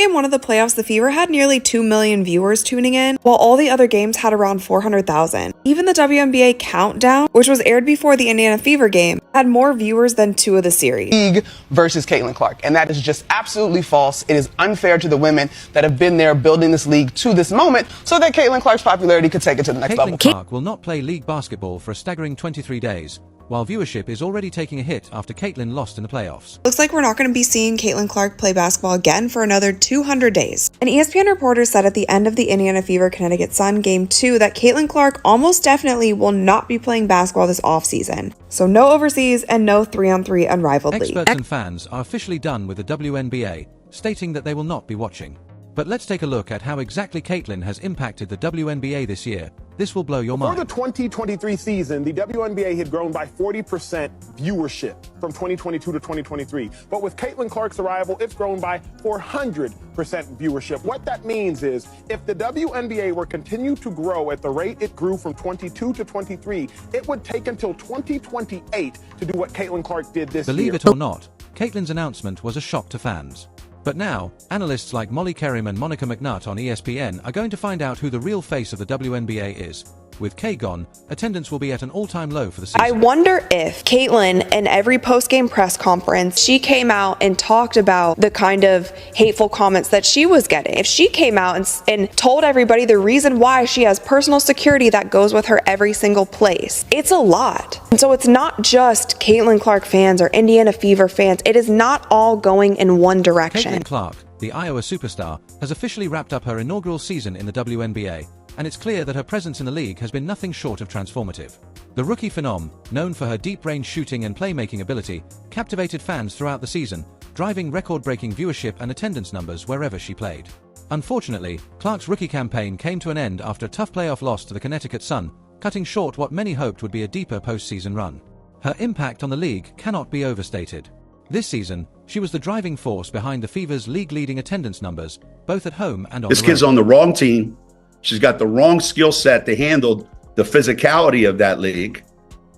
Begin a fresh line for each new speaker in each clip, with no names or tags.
Game 1 of the playoffs, the Fever had nearly 2 million viewers tuning in, while all the other games had around 400,000. Even the WNBA Countdown, which was aired before the Indiana Fever game, had more viewers than 2 of the series.
League versus Caitlin Clark, and that is just absolutely false. It is unfair to the women that have been there building this league to this moment so that Caitlin Clark's popularity could take it to the next level.
Caitlin Clark will not play league basketball for a staggering 23 days, while viewership is already taking a hit after Caitlin lost in the playoffs.
Looks like we're not going to be seeing Caitlin Clark play basketball again for another 200 days. An ESPN reporter said at the end of the Indiana Fever Connecticut Sun Game 2 that Caitlin Clark almost definitely will not be playing basketball this offseason. So no overseas and no 3-on-3 unrivaled league.
Experts and fans are officially done with the WNBA, stating that they will not be watching. But let's take a look at how exactly Caitlin has impacted the WNBA this year. This will blow your mind.
For the 2023 season, the WNBA had grown by 40% viewership from 2022 to 2023. But with Caitlin Clark's arrival, it's grown by 400% viewership. What that means is if the WNBA were continue to grow at the rate it grew from 22 to 23, it would take until 2028 to do what Caitlin Clark did this year.
Believe it or not, Caitlin's announcement was a shock to fans. But now, analysts like Molly Kerim and Monica McNutt on ESPN are going to find out who the real face of the WNBA is. With Kay gone, attendance will be at an all-time low for the season.
I wonder if Caitlin, in every post-game press conference, she came out and talked about the kind of hateful comments that she was getting. If she came out and told everybody the reason why she has personal security that goes with her every single place. It's a lot. And so it's not just Caitlin Clark fans or Indiana Fever fans. It is not all going in one direction.
Caitlin Clark, the Iowa superstar, has officially wrapped up her inaugural season in the WNBA. And it's clear that her presence in the league has been nothing short of transformative. The rookie phenom, known for her deep-range shooting and playmaking ability, captivated fans throughout the season, driving record-breaking viewership and attendance numbers wherever she played. Unfortunately, Clark's rookie campaign came to an end after a tough playoff loss to the Connecticut Sun, cutting short what many hoped would be a deeper postseason run. Her impact on the league cannot be overstated. This season, she was the driving force behind the Fever's league-leading attendance numbers, both at home and on the road.
This kid's on the wrong team. She's got the wrong skill set to handle the physicality of that league.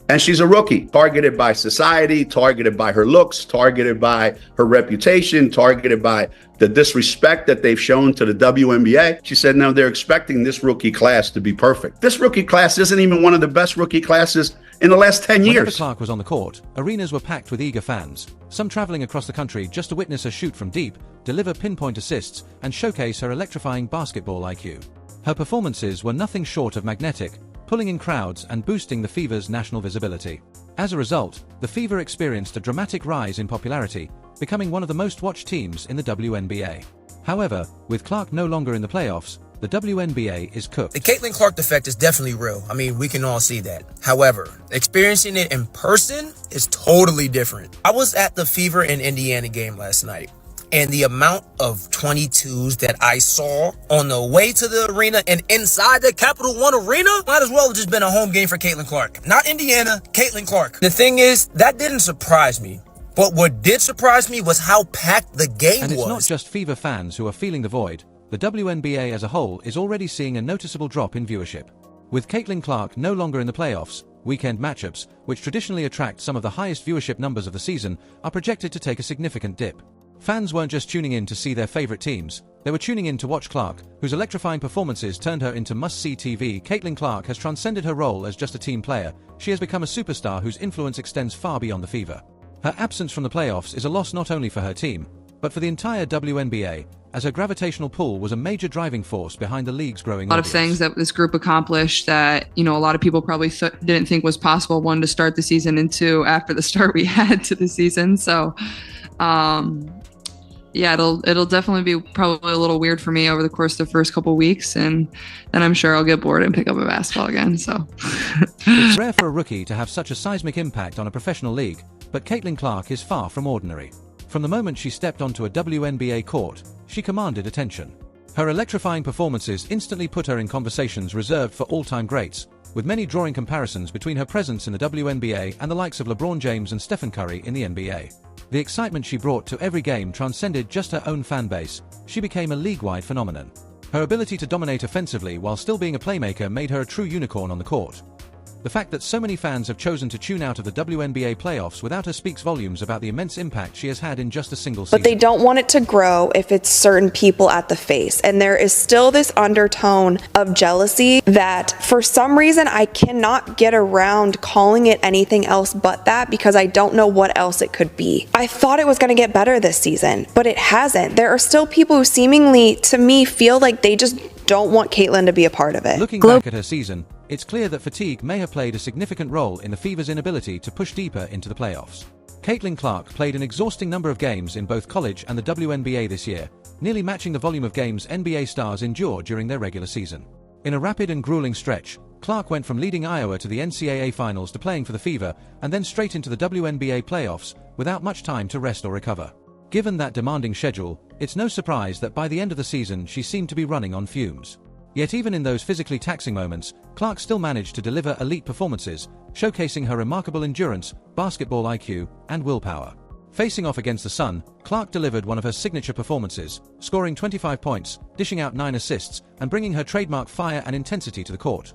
And she's a rookie, targeted by society, targeted by her looks, targeted by her reputation, targeted by the disrespect that they've shown to the WNBA. She said, no, they're expecting this rookie class to be perfect. This rookie class isn't even one of the best rookie classes in the last 10 years.
Whenever Clark was on the court, arenas were packed with eager fans, some traveling across the country just to witness her shoot from deep, deliver pinpoint assists, and showcase her electrifying basketball IQ. Her performances were nothing short of magnetic, pulling in crowds and boosting the Fever's national visibility. As a result, the Fever experienced a dramatic rise in popularity, becoming one of the most watched teams in the WNBA. However, with Clark no longer in the playoffs, the WNBA is cooked.
The Caitlin Clark effect is definitely real. I mean, we can all see that. However, experiencing it in person is totally different. I was at the Fever and Indiana game last night, and the amount of 22s that I saw on the way to the arena and inside the Capital One Arena might as well have just been a home game for Caitlin Clark. Not Indiana, Caitlin Clark. The thing is, that didn't surprise me. But what did surprise me was how packed the game was.
And it's not just Fever fans who are feeling the void. The WNBA as a whole is already seeing a noticeable drop in viewership. With Caitlin Clark no longer in the playoffs, weekend matchups, which traditionally attract some of the highest viewership numbers of the season, are projected to take a significant dip. Fans weren't just tuning in to see their favorite teams, they were tuning in to watch Clark, whose electrifying performances turned her into must-see TV. Caitlin Clark has transcended her role as just a team player. She has become a superstar whose influence extends far beyond the Fever. Her absence from the playoffs is a loss not only for her team, but for the entire WNBA, as her gravitational pull was a major driving force behind the league's growing audience.
A lot of things that this group accomplished that, a lot of people probably didn't think was possible, one, to start the season, and two, after the start we had to the season. So, yeah, it'll definitely be probably a little weird for me over the course of the first couple of weeks, and then I'm sure I'll get bored and pick up a basketball again. So
it's rare for a rookie to have such a seismic impact on a professional league, but Caitlin Clark is far from ordinary. From the moment she stepped onto a WNBA court, she commanded attention. Her electrifying performances instantly put her in conversations reserved for all-time greats, with many drawing comparisons between her presence in the WNBA and the likes of LeBron James and Stephen Curry in the NBA. The excitement she brought to every game transcended just her own fan base. She became a league-wide phenomenon. Her ability to dominate offensively while still being a playmaker made her a true unicorn on the court. The fact that so many fans have chosen to tune out of the WNBA playoffs without her speaks volumes about the immense impact she has had in just a single season.
But they don't want it to grow if it's certain people at the face. And there is still this undertone of jealousy that for some reason I cannot get around calling it anything else but that, because I don't know what else it could be. I thought it was going to get better this season, but it hasn't. There are still people who seemingly, to me, feel like they just don't want Caitlin to be a part of it.
Looking back at her season, it's clear that fatigue may have played a significant role in the Fever's inability to push deeper into the playoffs. Caitlin Clark played an exhausting number of games in both college and the WNBA this year, nearly matching the volume of games NBA stars endure during their regular season. In a rapid and grueling stretch, Clark went from leading Iowa to the NCAA finals to playing for the Fever, and then straight into the WNBA playoffs, without much time to rest or recover. Given that demanding schedule, it's no surprise that by the end of the season she seemed to be running on fumes. Yet even in those physically taxing moments, Clark still managed to deliver elite performances, showcasing her remarkable endurance, basketball IQ, and willpower. Facing off against the Sun, Clark delivered one of her signature performances, scoring 25 points, dishing out 9 assists, and bringing her trademark fire and intensity to the court.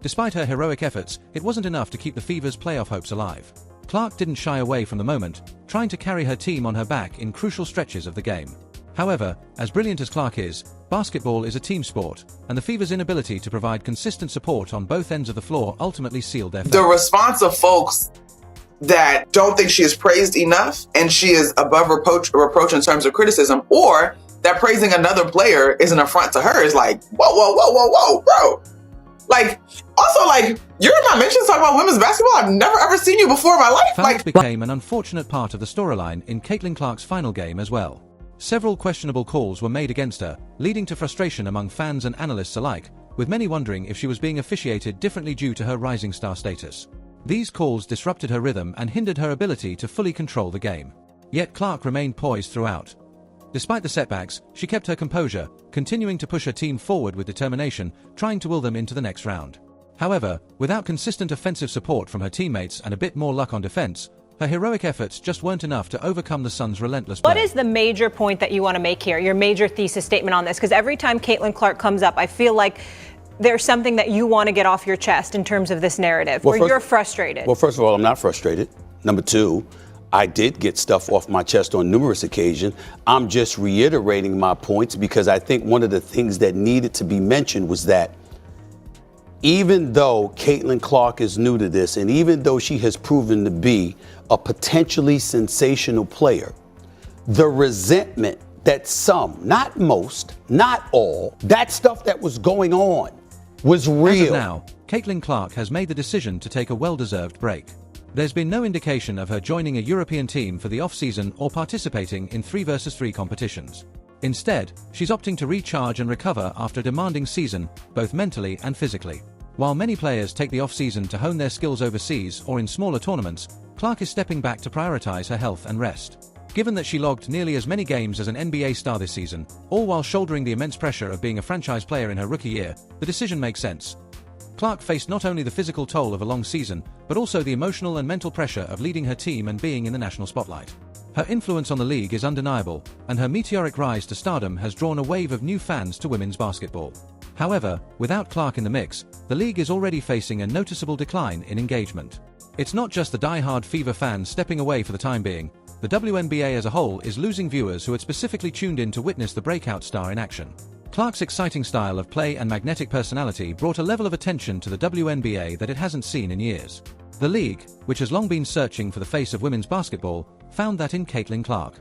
Despite her heroic efforts, it wasn't enough to keep the Fever's playoff hopes alive. Clark didn't shy away from the moment, trying to carry her team on her back in crucial stretches of the game. However, as brilliant as Clark is, basketball is a team sport, and the Fever's inability to provide consistent support on both ends of the floor ultimately sealed their fate.
The response of folks that don't think she is praised enough and she is above reproach in terms of criticism, or that praising another player is an affront to her, is like, whoa, bro. Like, also, like, you're in my mentions talking about women's basketball? I've never ever seen you before in my life.
Fouls became an unfortunate part of the storyline in Caitlin Clark's final game as well. Several questionable calls were made against her, leading to frustration among fans and analysts alike, with many wondering if she was being officiated differently due to her rising star status. These calls disrupted her rhythm and hindered her ability to fully control the game. Yet Clark remained poised throughout. Despite the setbacks, she kept her composure, continuing to push her team forward with determination, trying to will them into the next round. However, without consistent offensive support from her teammates and a bit more luck on defense, her heroic efforts just weren't enough to overcome the Suns' relentless play.
What is the major point that you want to make here, your major thesis statement on this? Because every time Caitlin Clark comes up, I feel like there's something that you want to get off your chest in terms of this narrative, where you're frustrated.
Well, first of all, I'm not frustrated. Number two, I did get stuff off my chest on numerous occasions. I'm just reiterating my points because I think one of the things that needed to be mentioned was that even though Caitlin Clark is new to this, and even though she has proven to be a potentially sensational player, the resentment that some, not most, not all, that stuff that was going on was real.
As of now, Caitlin Clark has made the decision to take a well-deserved break. There's been no indication of her joining a European team for the off-season or participating in 3-versus-3 competitions. Instead, she's opting to recharge and recover after a demanding season, both mentally and physically. While many players take the off-season to hone their skills overseas or in smaller tournaments, Clark is stepping back to prioritize her health and rest. Given that she logged nearly as many games as an NBA star this season, all while shouldering the immense pressure of being a franchise player in her rookie year, the decision makes sense. Clark faced not only the physical toll of a long season, but also the emotional and mental pressure of leading her team and being in the national spotlight. Her influence on the league is undeniable, and her meteoric rise to stardom has drawn a wave of new fans to women's basketball. However, without Clark in the mix, the league is already facing a noticeable decline in engagement. It's not just the die-hard Fever fans stepping away for the time being. The WNBA as a whole is losing viewers who had specifically tuned in to witness the breakout star in action. Clark's exciting style of play and magnetic personality brought a level of attention to the WNBA that it hasn't seen in years. The league, which has long been searching for the face of women's basketball, found that in Caitlin Clark.